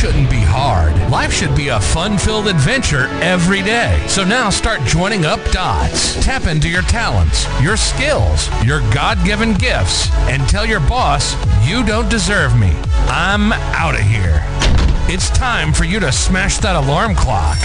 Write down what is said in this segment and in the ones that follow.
shouldn't be hard. Life should be a fun-filled adventure every day. So now start joining up dots. Tap into your talents, your skills, your God-given gifts, and tell your boss, you don't deserve me. I'm out of here. It's time for you to smash that alarm clock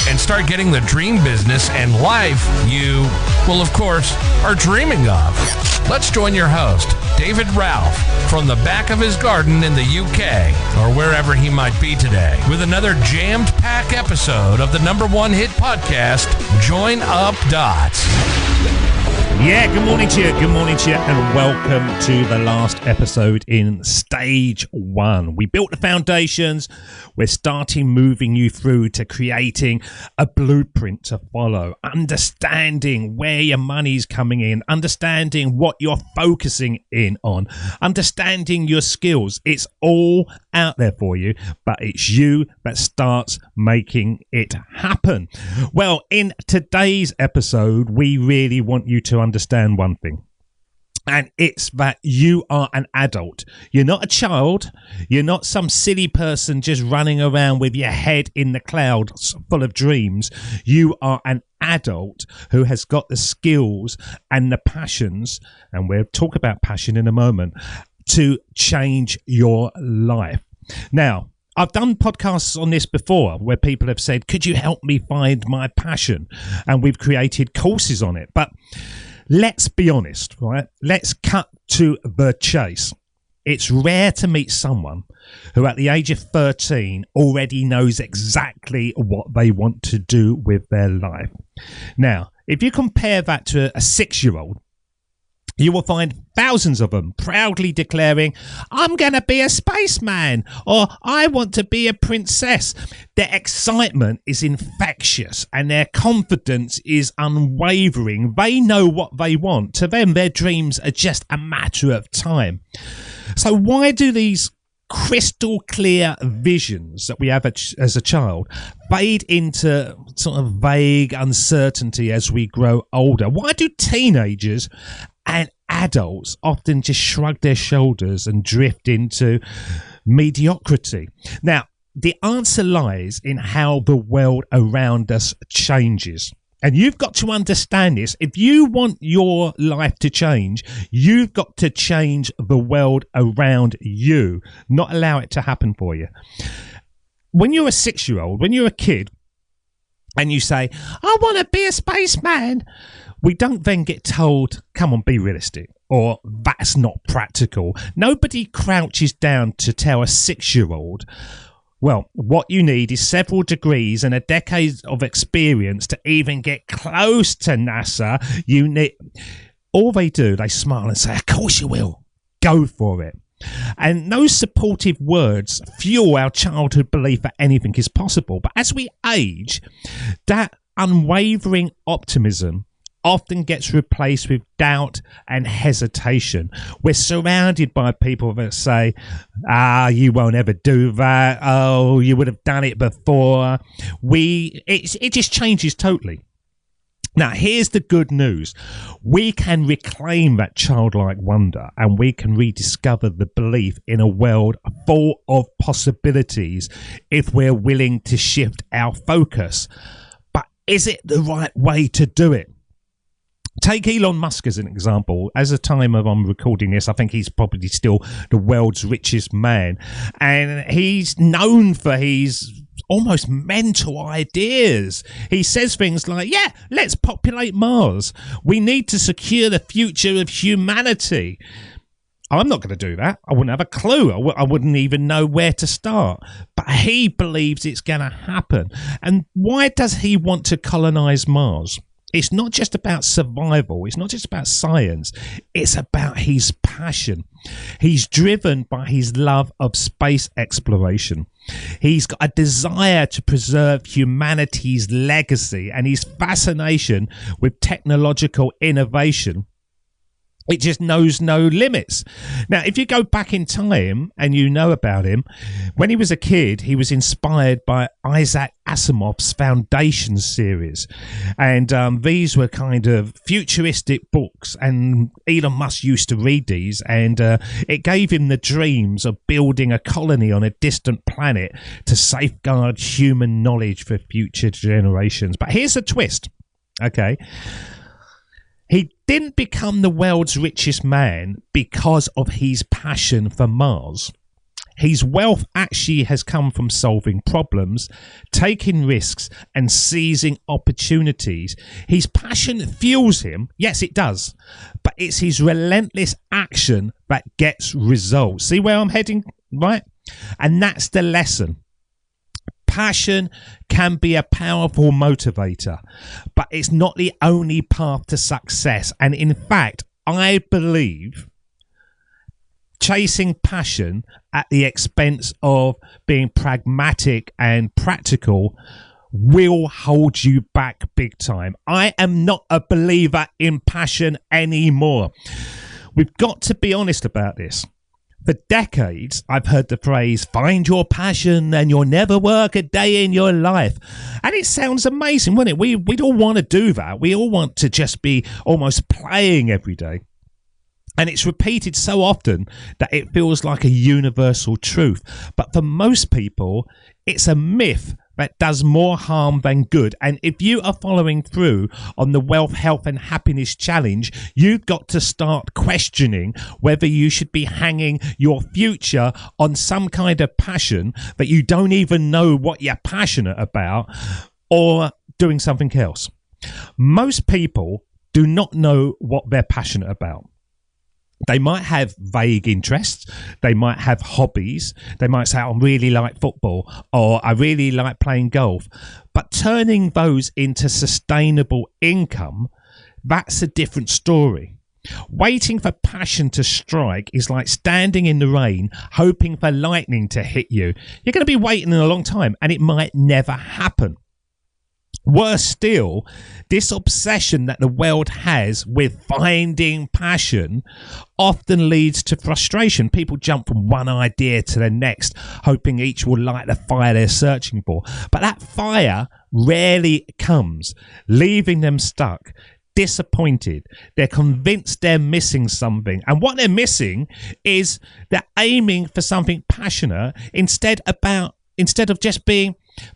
and start getting the dream business and life you, well, of course, are dreaming of. Let's join your host, David Ralph, from the back of his garden in the UK, or wherever he might be today, with another jammed-packed episode of the #1 hit podcast, Join Up Dots. Yeah, good morning to you, and welcome to the last episode in Stage 1. We built the foundations, we're starting moving you through to creating a blueprint to follow, understanding where your money's coming in, understanding what you're focusing in on, understanding your skills. It's all out there for you, but it's you that starts making it happen. Well, in today's episode, we really want you to understand one thing. And it's that you are an adult. You're not a child. You're not some silly person just running around with your head in the clouds full of dreams. You are an adult who has got the skills and the passions, and we'll talk about passion in a moment, to change your life. Now, I've done podcasts on this before where people have said, could you help me find my passion? And we've created courses on it. But let's be honest, right? Let's cut to the chase. It's rare to meet someone who at the age of 13 already knows exactly what they want to do with their life. Now, if you compare that to a 6-year-old, you will find thousands of them proudly declaring, I'm going to be a spaceman, or I want to be a princess. Their excitement is infectious and their confidence is unwavering. They know what they want. To them, their dreams are just a matter of time. So why do these crystal clear visions that we have as a child fade into sort of vague uncertainty as we grow older? Why do teenagers and adults often just shrug their shoulders and drift into mediocrity? Now, the answer lies in how the world around us changes. And you've got to understand this. If you want your life to change, you've got to change the world around you, not allow it to happen for you. When you're a 6-year-old, when you're a kid, and you say, I want to be a spaceman, we don't then get told, come on, be realistic, or that's not practical. Nobody crouches down to tell a 6-year-old, well, what you need is several degrees and a decade of experience to even get close to NASA. You need. All they do, they smile and say, of course you will. Go for it. And those supportive words fuel our childhood belief that anything is possible. But as we age, that unwavering optimism often gets replaced with doubt and hesitation. We're surrounded by people that say, you won't ever do that. Oh, you would have done it before. It just changes totally. Now, here's the good news. We can reclaim that childlike wonder and we can rediscover the belief in a world full of possibilities if we're willing to shift our focus. But is it the right way to do it? Take Elon Musk as an example. As the time of I'm recording this, I think he's probably still the world's richest man. And he's known for his almost mental ideas. He says things like, yeah, let's populate Mars. We need to secure the future of humanity. I'm not going to do that. I wouldn't have a clue. I wouldn't even know where to start. But he believes it's going to happen. And why does he want to colonize Mars? It's not just about survival. It's not just about science. It's about his passion. He's driven by his love of space exploration. He's got a desire to preserve humanity's legacy, and his fascination with technological innovation It just knows no limits. Now, if you go back in time and you know about him, when he was a kid, he was inspired by Isaac Asimov's Foundation series. And these were kind of futuristic books. And Elon Musk used to read these. And it gave him the dreams of building a colony on a distant planet to safeguard human knowledge for future generations. But here's a twist, okay? He didn't become the world's richest man because of his passion for Mars. His wealth actually has come from solving problems, taking risks, and seizing opportunities. His passion fuels him. Yes, it does. But it's his relentless action that gets results. See where I'm heading, right? And that's the lesson. Passion can be a powerful motivator, but it's not the only path to success. And in fact, I believe chasing passion at the expense of being pragmatic and practical will hold you back big time. I am not a believer in passion anymore. We've got to be honest about this. For decades, I've heard the phrase, find your passion and you'll never work a day in your life. And it sounds amazing, wouldn't it? We'd all want to do that. We all want to just be almost playing every day. And it's repeated so often that it feels like a universal truth. But for most people, it's a myth that does more harm than good. And if you are following through on the Wealth, Health and Happiness Challenge, you've got to start questioning whether you should be hanging your future on some kind of passion that you don't even know what you're passionate about, or doing something else. Most people do not know what they're passionate about. They might have vague interests. They might have hobbies. They might say, I really like football, or I really like playing golf. But turning those into sustainable income, that's a different story. Waiting for passion to strike is like standing in the rain, hoping for lightning to hit you. You're going to be waiting a long time, and it might never happen. Worse still, this obsession that the world has with finding passion often leads to frustration. People jump from one idea to the next, hoping each will light the fire they're searching for. But that fire rarely comes, leaving them stuck, disappointed. They're convinced they're missing something. And what they're missing is they're aiming for something passionate instead of just being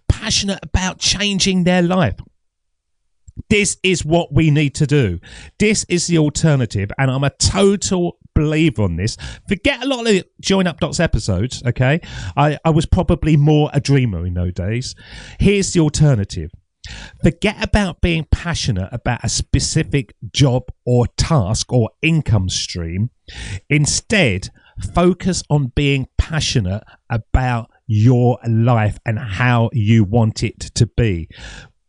passionate about changing their life. This is what we need to do. This is the alternative, and I'm a total believer on this. Forget a lot of the Join Up Dots episodes, okay? I was probably more a dreamer in those days. Here's the alternative. Forget about being passionate about a specific job or task or income stream. Instead, focus on being passionate about your life and how you want it to be.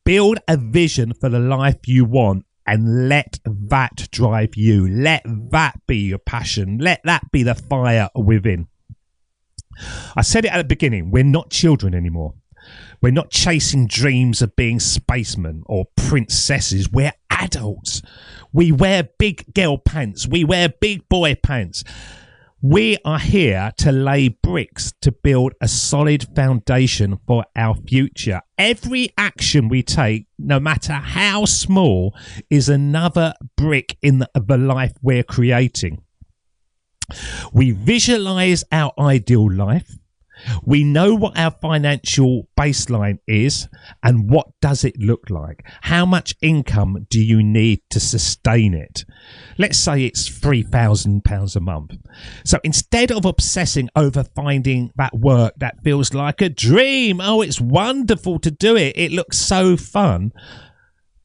Build a vision for the life you want and let that drive you. Let that be your passion. Let that be the fire within. I said it at the beginning, we're not children anymore. We're not chasing dreams of being spacemen or princesses. We're adults. We wear big girl pants. We wear big boy pants. We are here to lay bricks to build a solid foundation for our future. Every action we take, no matter how small, is another brick in the life we're creating. We visualize our ideal life. We know what our financial baseline is and what does it look like. How much income do you need to sustain it? Let's say it's £3,000 a month. So instead of obsessing over finding that work that feels like a dream, oh, it's wonderful to do it, it looks so fun,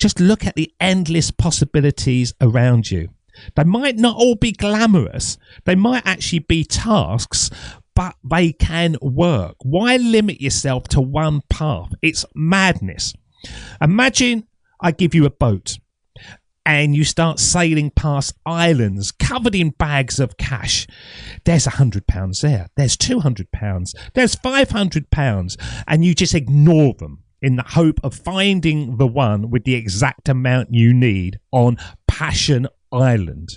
just look at the endless possibilities around you. They might not all be glamorous. They might actually be tasks, but they can work. Why limit yourself to one path? It's madness. Imagine I give you a boat and you start sailing past islands covered in bags of cash. There's £100 there. There's £200. There's £500. And you just ignore them in the hope of finding the one with the exact amount you need on Passion Island.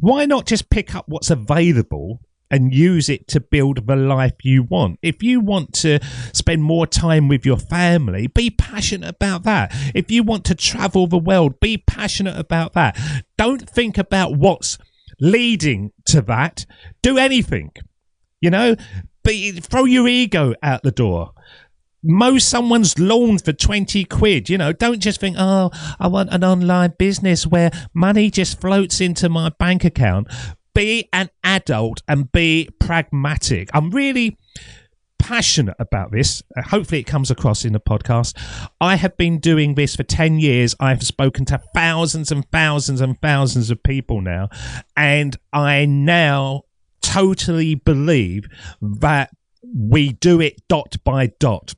Why not just pick up what's available and use it to build the life you want? If you want to spend more time with your family, be passionate about that. If you want to travel the world, be passionate about that. Don't think about what's leading to that. Do anything, throw your ego out the door. Mow someone's lawn for 20 quid. Don't just think, oh, I want an online business where money just floats into my bank account. Be an adult and be pragmatic. I'm really passionate about this. Hopefully it comes across in the podcast. I have been doing this for 10 years. I've spoken to thousands and thousands and thousands of people now, and I now totally believe that we do it dot by dot.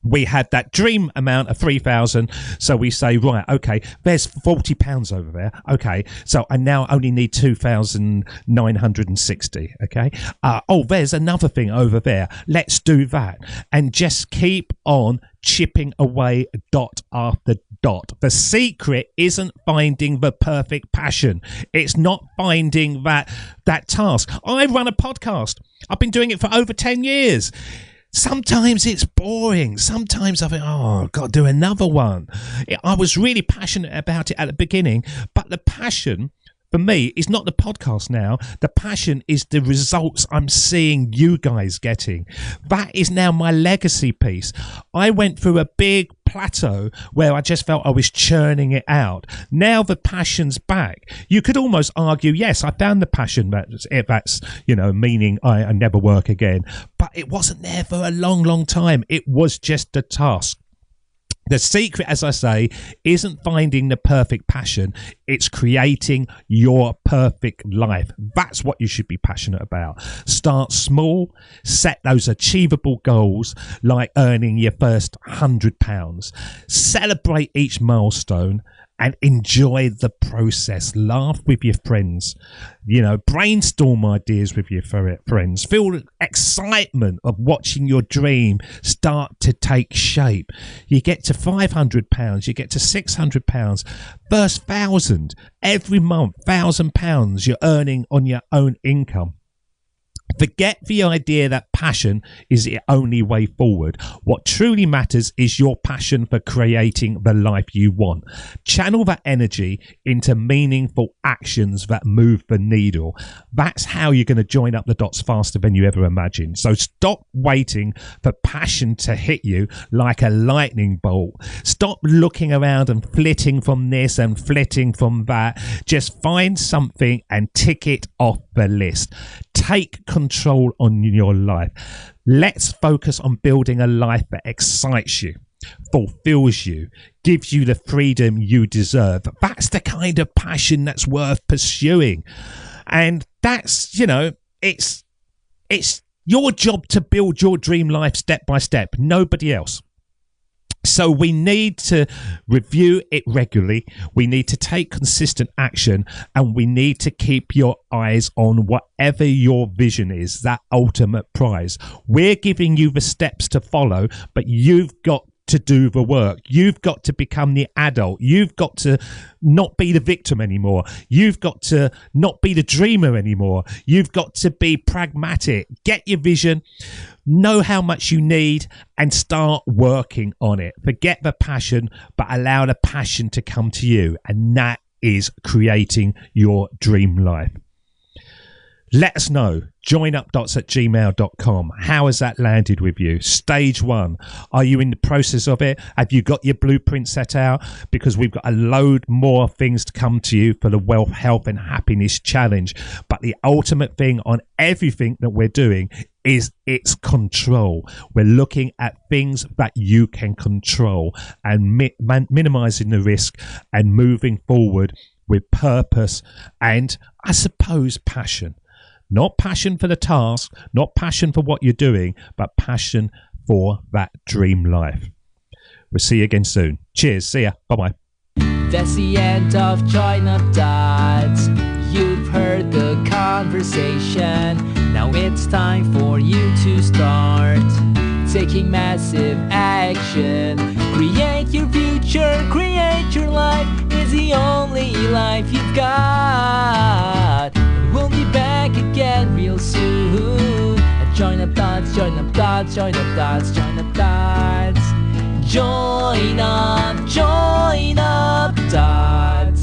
We had that dream amount of 3,000. So we say, right, okay, there's £40 over there. Okay, so I now only need 2,960. Okay. There's another thing over there. Let's do that. And just keep on chipping away dot after dot. The secret isn't finding the perfect passion. It's not finding that task. I run a podcast. I've been doing it for over 10 years. Sometimes it's boring. Sometimes I think, oh, I've got to do another one. I was really passionate about it at the beginning, but the passion for me is not the podcast now. The passion is the results I'm seeing you guys getting. That is now my legacy piece. I went through a big plateau where I just felt I was churning it out. Now the passion's back. You could almost argue, yes, I found the passion. That's meaning I never work again. But it wasn't there for a long, long time. It was just a task. The secret, as I say, isn't finding the perfect passion. It's creating your perfect life. That's what you should be passionate about. Start small, set those achievable goals like earning your first £100. Celebrate each milestone and enjoy the process. Laugh with your friends. Brainstorm ideas with your friends. Feel excitement of watching your dream start to take shape. You get to £500, you get to £600, first 1,000 every month, £1,000 you're earning on your own income. Forget the idea that passion is the only way forward. What truly matters is your passion for creating the life you want. Channel that energy into meaningful actions that move the needle. That's how you're going to join up the dots faster than you ever imagined. So stop waiting for passion to hit you like a lightning bolt. Stop looking around and flitting from this and flitting from that. Just find something and tick it off the list. Take control on your life. Let's focus on building a life that excites you, fulfills you, gives you the freedom you deserve. That's the kind of passion that's worth pursuing. And that's, it's your job to build your dream life step by step, nobody else. So we need to review it regularly. We need to take consistent action, and we need to keep your eyes on whatever your vision is, that ultimate prize. We're giving you the steps to follow, but you've got to do the work. You've got to become the adult. You've got to not be the victim anymore. You've got to not be the dreamer anymore. You've got to be pragmatic. Get your vision, know how much you need, and start working on it. Forget the passion, but allow the passion to come to you. And that is creating your dream life. Let us know. joinupdots@gmail.com. How has that landed with you? Stage 1. Are you in the process of it? Have you got your blueprint set out? Because we've got a load more things to come to you for the Wealth, Health and Happiness Challenge. But the ultimate thing on everything that we're doing is its control. We're looking at things that you can control and minimizing the risk and moving forward with purpose and, I suppose, passion. Not passion for the task, not passion for what you're doing, but passion for that dream life. We'll see you again soon. Cheers. See ya. Bye-bye. That's the end of Join Up Dots. You've heard the conversation. Now it's time for you to start taking massive action. Create your future. Sure, create your life is the only life you've got. And we'll be back again real soon. And join up dots, join up dots, join up dots, join up dots. Join up dots.